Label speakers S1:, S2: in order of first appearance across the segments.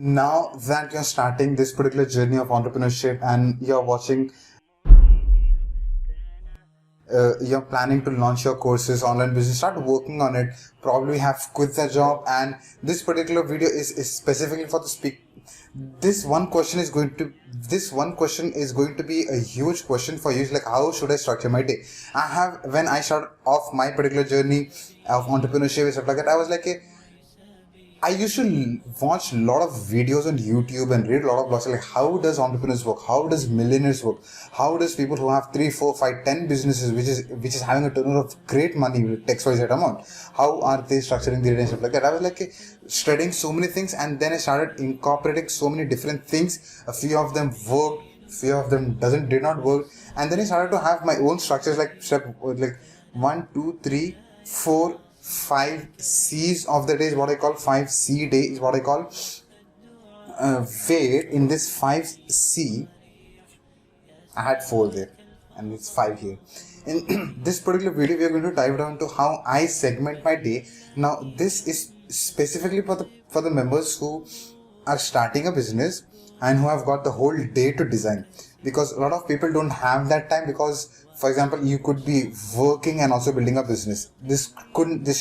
S1: Now that you're starting this particular journey of entrepreneurship and you're watching, you're planning to launch your courses, online business, start working on it, probably have quit the job, and this particular video is specifically for the speak. This one question is going to be a huge question for you. It's like, how should I structure my day? When I started off my particular journey of entrepreneurship and stuff like that, I was like, I used to watch a lot of videos on YouTube and read a lot of blogs like how does entrepreneurs work, how does millionaires work, how does people who have 3, 4, 5, 10 businesses which is having a turnover of great money with XYZ amount, how are they structuring their day and stuff like that. I was like studying so many things, and then I started incorporating so many different things. A few of them worked, few of them did not work, and then I started to have my own structures like 1, 2, 3, 4, 5 C's of the day is what I call 5C day is what I call. Where in this 5C, I had 4 there and it's 5 here. In this particular video, we are going to dive down to how I segment my day. Now, this is specifically for the members who are starting a business and who have got the whole day to design, because a lot of people don't have that time. Because, for example, you could be working and also building a business. This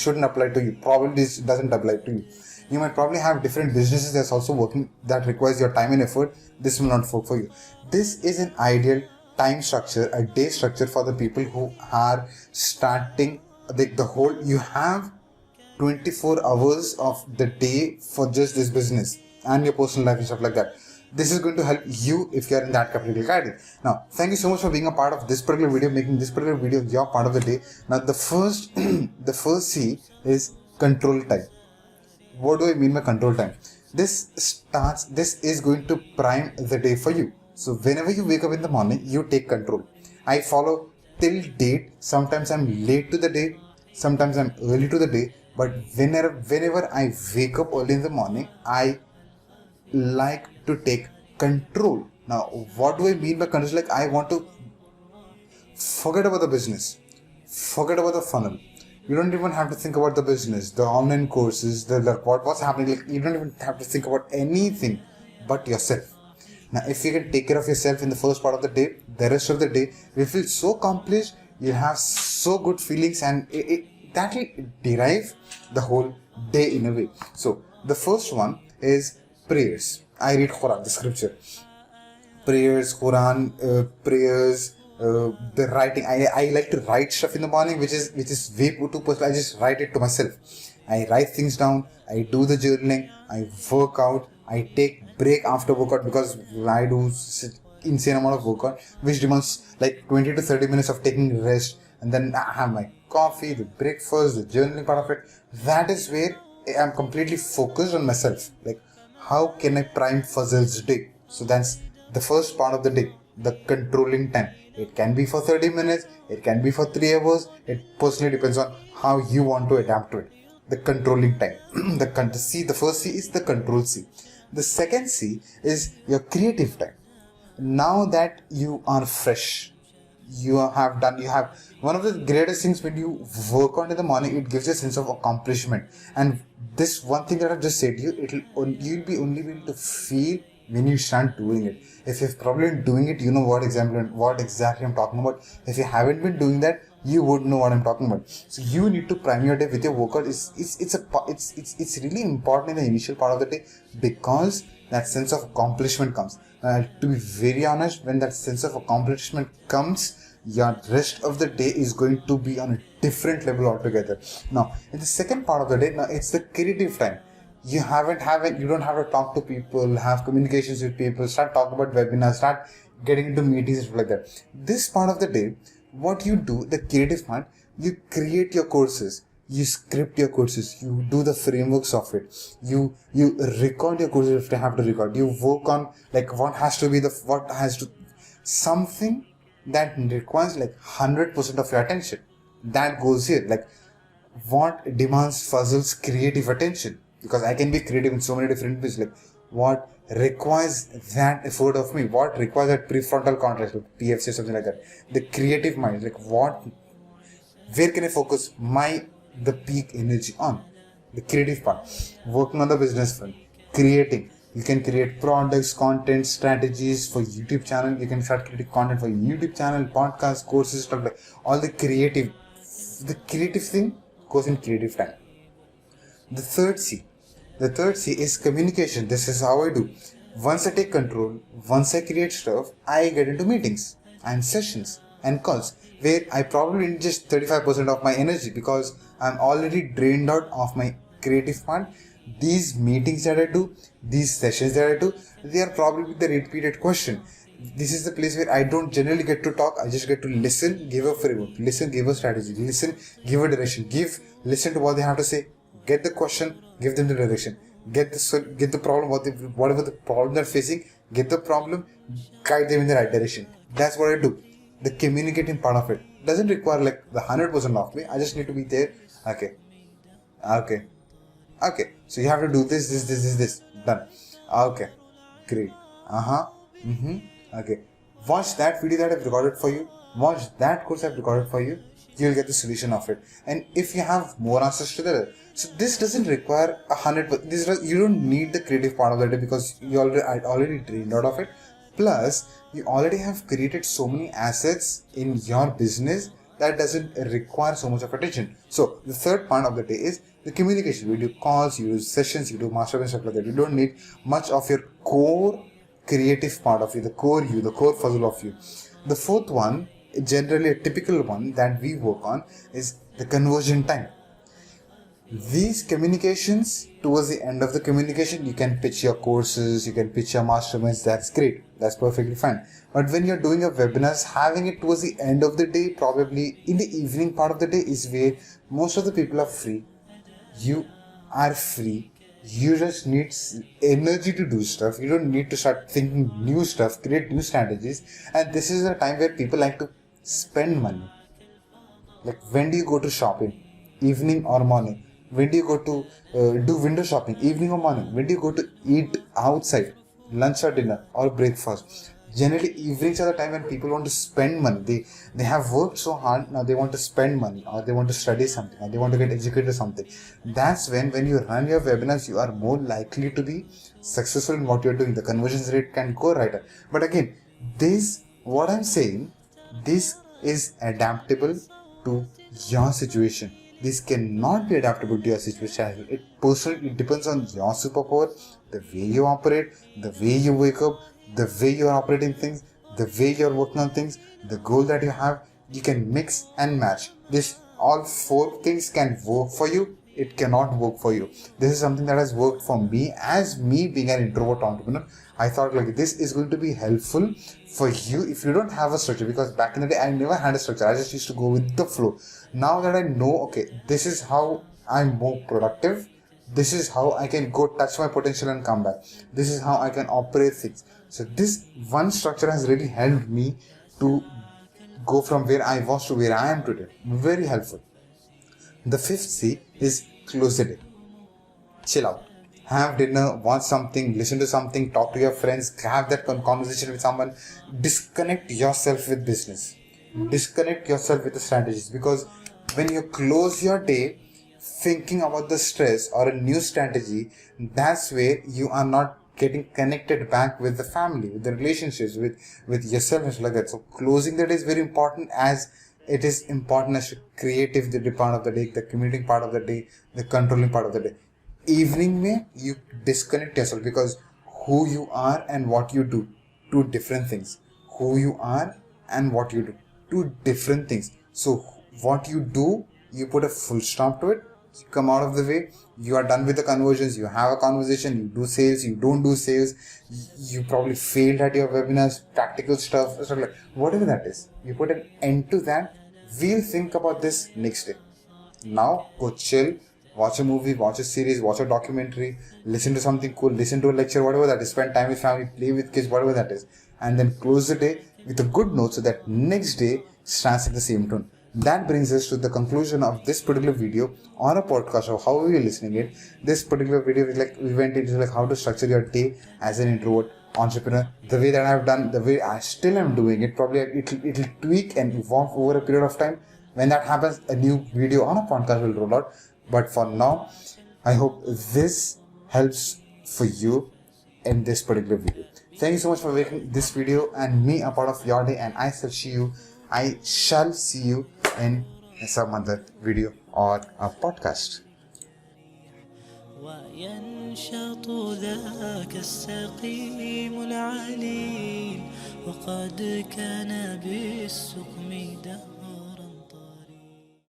S1: shouldn't apply to you. Probably this doesn't apply to you. You might probably have different businesses that's also working that requires your time and effort. This will not work for you. This is an ideal time structure, a day structure for the people who are starting the whole. You have 24 hours of the day for just this business and your personal life and stuff like that. This is going to help you if you are in that particular category. Now, thank you so much for being a part of this particular video, making this particular video your part of the day. Now, the first C is control time. What do I mean by control time? This is going to prime the day for you. So whenever you wake up in the morning, you take control. I follow till date. Sometimes I'm late to the day, sometimes I'm early to the day. But whenever I wake up early in the morning, I like to take control. Now, what do I mean by control? Like, I want to forget about the business, forget about the funnel. You don't even have to think about the business, the online courses, what's happening. Like, you don't even have to think about anything but yourself. Now, if you can take care of yourself in the first part of the day, the rest of the day you feel so accomplished, you have so good feelings, and that will derive the whole day in a way. So the first one is prayers. I read Quran, the scripture. Prayers, Quran, prayers, the writing. I like to write stuff in the morning, which is way too personal. I just write it to myself. I write things down. I do the journaling. I work out. I take break after workout because I do insane amount of workout, which demands like 20 to 30 minutes of taking rest, and then I have my coffee, the breakfast, the journaling part of it. That is where I'm completely focused on myself. Like, how can I prime Fazil's day? So that's the first part of the day, the controlling time. It can be for 30 minutes, it can be for 3 hours. It personally depends on how you want to adapt to it. The controlling time. The first C is the control C. The second C is your creative time. Now that you are fresh, you have one of the greatest things when you work on in the morning, it gives you a sense of accomplishment. And this one thing that I've just said to you, you'll be only able to feel when you start doing it. If you've probably been doing it, you know what exactly I'm talking about. If you haven't been doing that, you would know what I'm talking about. So you need to prime your day with your workout. It's really important in the initial part of the day, because that sense of accomplishment comes. To be very honest, when that sense of accomplishment comes, your rest of the day is going to be on a different level altogether. Now, in the second part of the day, now it's the creative time. You don't have to talk to people, have communications with people, start talking about webinars, start getting into meetings, stuff like that. This part of the day, what you do, the creative part, you create your courses, you script your courses, you do the frameworks of it, you record your courses if you have to record, you work on like something that requires like 100% of your attention. That goes here, like what demands Fazil's creative attention, because I can be creative in so many different ways. Like, what requires that effort of me, what requires that prefrontal cortex, like PFC or something like that, the creative mind, like where can I focus the peak energy on? The creative part, working on the business front, creating, You can create products, content, strategies for YouTube channel. You can start creating content for YouTube channel, podcast, courses, stuff like all the creative thing goes in creative time. The third C is communication. This is how I do. Once I take control, once I create stuff, I get into meetings and sessions and calls where I probably need just 35% of my energy because I'm already drained out of my creative part. These meetings that I do, these sessions that I do, they are probably the repeated question. This is the place where I don't generally get to talk. I just get to listen, give a framework, listen, give a strategy, listen, give a direction, listen to what they have to say, get the question, give them the direction, get the problem, whatever the problem they're facing, get the problem, guide them in the right direction. That's what I do. The communicating part of it doesn't require like the 100% of me. I just need to be there. Okay. So you have to do this. Done. Okay. Great. Okay. Watch that video that I've recorded for you. Watch that course I've recorded for you. You'll get the solution of it. And if you have more answers to that, so this doesn't require 100%. You don't need the creative part of the day because you already drained out of it. Plus, you already have created so many assets in your business that doesn't require so much of attention. So the third part of the day is the communication. You do calls, you do sessions, you do mastermind, stuff like that. You don't need much of your core creative part of you, the core puzzle of you. The fourth one, generally a typical one that we work on, is the conversion time. These communications, towards the end of the communication, you can pitch your courses, you can pitch your masterminds. That's great. That's perfectly fine. But when you're doing a webinars, having it towards the end of the day, probably in the evening part of the day, is where most of the people are free. You are free. You just need energy to do stuff. You don't need to start thinking new stuff, create new strategies. And this is a time where people like to spend money. Like, when do you go to shopping? Evening or morning? When do you go to do window shopping? Evening or morning? When do you go to eat outside? Lunch or dinner or breakfast? Generally, evenings are the time when people want to spend money. They have worked so hard, now they want to spend money, or they want to study something, or they want to get educated or something. That's when you run your webinars, you are more likely to be successful in what you're doing. The conversion rate can go right. But again, what I'm saying, this is adaptable to your situation. This cannot be adaptable to your situation. It depends on your superpower, the way you operate, the way you wake up, the way you're operating things, the way you're working on things, the goal that you have. You can mix and match. All four things can work for you. It cannot work for you. This is something that has worked for me. As me being an introvert entrepreneur, I thought like this is going to be helpful for you if you don't have a structure, because back in the day I never had a structure. I just used to go with the flow. Now that I know, okay, this is how I'm more productive. This is how I can go touch my potential and come back. This is how I can operate things. So this one structure has really helped me to go from where I was to where I am today. Very helpful. The fifth C is close the day. Chill out. Have dinner, watch something, listen to something, talk to your friends, have that conversation with someone. Disconnect yourself with business. Disconnect yourself with the strategies, because when you close your day thinking about the stress or a new strategy, that's where you are not getting connected back with the family, with the relationships, with yourself and stuff like that. So closing the day is very important, as it is important as creative the part of the day, the commuting part of the day, the controlling part of the day. Evening mein you disconnect yourself, because who you are and what you do, two different things. Who you are and what you do, two different things. So what you do, you put a full stop to it. You come out of the way, you are done with the conversions, you have a conversation, you do sales, you don't do sales, you probably failed at your webinars, practical stuff, like whatever that is. You put an end to that. We'll think about this next day. Now go chill, watch a movie, watch a series, watch a documentary, listen to something cool, listen to a lecture, whatever that is, spend time with family, play with kids, whatever that is, and then close the day with a good note so that next day starts at the same tone. That brings us to the conclusion of this particular video or a podcast, or however you're listening it. This particular video is like, we went into like how to structure your day as an introvert entrepreneur. The way that I've done, the way I still am doing it, probably it'll tweak and evolve over a period of time. When that happens, a new video on a podcast will roll out. But for now, I hope this helps for you. in this particular video. Thank you so much for making this video and me a part of your day, and I shall see you in some other video or a podcast.
S2: وينشط ذاك السقيم العليل وقد كان بالسقم داء